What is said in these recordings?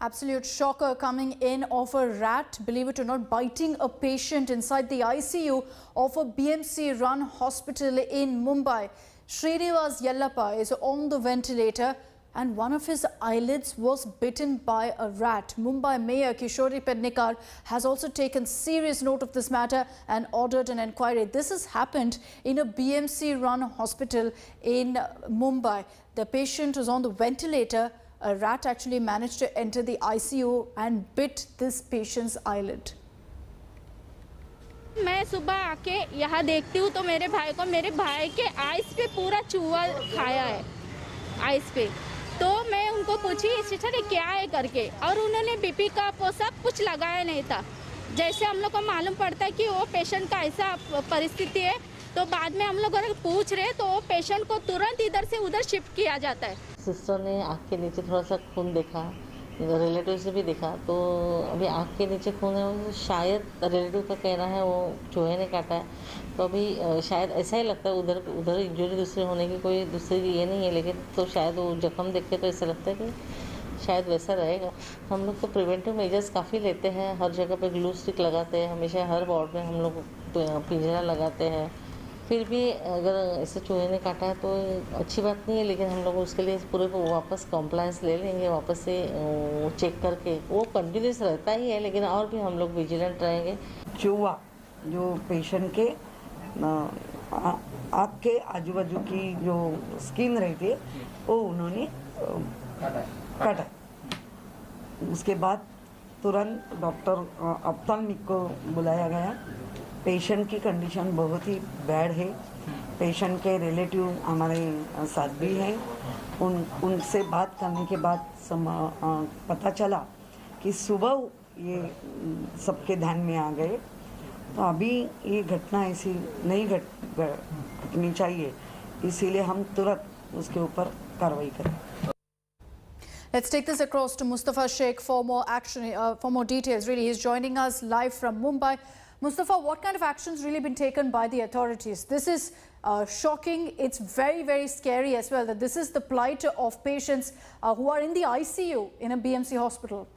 Absolute shocker coming in of a rat, believe it or not, biting a patient inside the ICU of a BMC-run hospital in Mumbai. Srinivas Yellappa is on the ventilator and one of his eyelids was bitten by a rat. Mumbai Mayor Kishori Pednekar has also taken serious note of this matter and ordered an inquiry. This has happened in a BMC-run hospital in Mumbai. The patient was on the ventilator. A rat actually managed to enter the ICU and bit this patient's eyelid. मैं सुबह आके यहाँ देखती हूँ तो मेरे भाई के आइस पे पूरा चूहा खाया है, आइस पे। तो मैं उनको पूछी सिस्टर ये क्या है करके, और उन्होंने बीपी का वो सब कुछ लगाया नहीं था। जैसे हम लोग को मालूम पड़ता है कि वो पेशेंट का ऐसा परिस्थिति है, तो बाद में हम लोग अगर पूछ रहे तो वो पेशेंट को तुरंत इधर से उधर शिफ्ट किया जाता है। सिस्टर ने आँख के नीचे थोड़ा सा खून देखा, रिलेटिव से भी देखा, तो अभी आँख के नीचे खून है। शायद रिलेटिव का कहना है वो चूहे ने काटा है, तो अभी शायद ऐसा ही लगता है। उधर इंजरी दूसरी होने की कोई दूसरी ये नहीं है, लेकिन तो शायद वो जख्म देख के तो ऐसा लगता है कि शायद वैसा रहेगा। हम लोग तो प्रिवेंटिव मेजर्स काफ़ी लेते हैं, हर जगह पे ग्लू स्टिक लगाते हैं, हमेशा हर वार्ड में हम लोग पिंजरा लगाते हैं। फिर भी अगर ऐसे चूहे ने काटा है तो अच्छी बात नहीं है, लेकिन हम लोग उसके लिए पूरे को वापस कॉम्प्लायंस ले लेंगे, वापस से चेक करके। वो कंटिन्यूस रहता ही है, लेकिन और भी हम लोग विजिलेंट रहेंगे। चूहा जो पेशेंट के आँख के आजू बाजू की जो स्किन रहती है वो उन्होंने काटा। उसके बाद तुरंत डॉक्टर ऑप्थेल्मिक को बुलाया गया। पेशेंट की कंडीशन बहुत ही बैड है। पेशेंट के रिलेटिव हमारे साथ भी हैं। उनसे बात करने के बाद पता चला कि सुबह ये सबके ध्यान में आ गए। तो अभी ये घटना ऐसी नहीं घटनी चाहिए, इसीलिए हम तुरंत उसके ऊपर कार्रवाई करें। Let's take this across to Mustafa Sheikh for more action, for more details. Really, he's joining us live from Mumbai. Mustafa, what kind of actions really been taken by the authorities? This is shocking. It's very, very scary as well that this is the plight of patients who are in the ICU in a BMC hospital.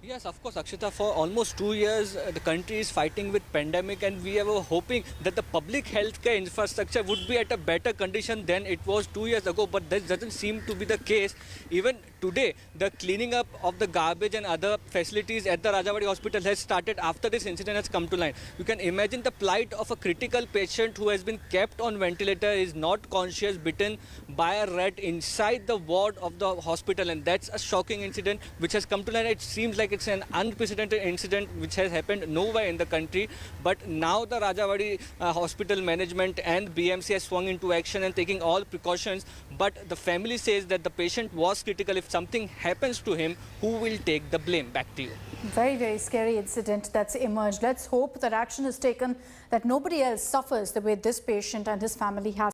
Yes, of course, Akshita. For almost 2 years, the country is fighting with pandemic, and we were hoping that the public healthcare infrastructure would be at a better condition than it was 2 years ago. But that doesn't seem to be the case. Even today, the cleaning up of the garbage and other facilities at the Rajawadi Hospital has started after this incident has come to light. You can imagine the plight of a critical patient who has been kept on ventilator, is not conscious, bitten by a rat inside the ward of the hospital, and that's a shocking incident which has come to light. It seems like it's an unprecedented incident which has happened nowhere in the country, but now the Rajawadi hospital management and BMC has swung into action and taking all precautions. But the family says that the patient was critical. If something happens to him, who will take the blame? Back to you. Very, very scary incident that's emerged. Let's hope that action is taken, that nobody else suffers the way this patient and his family has.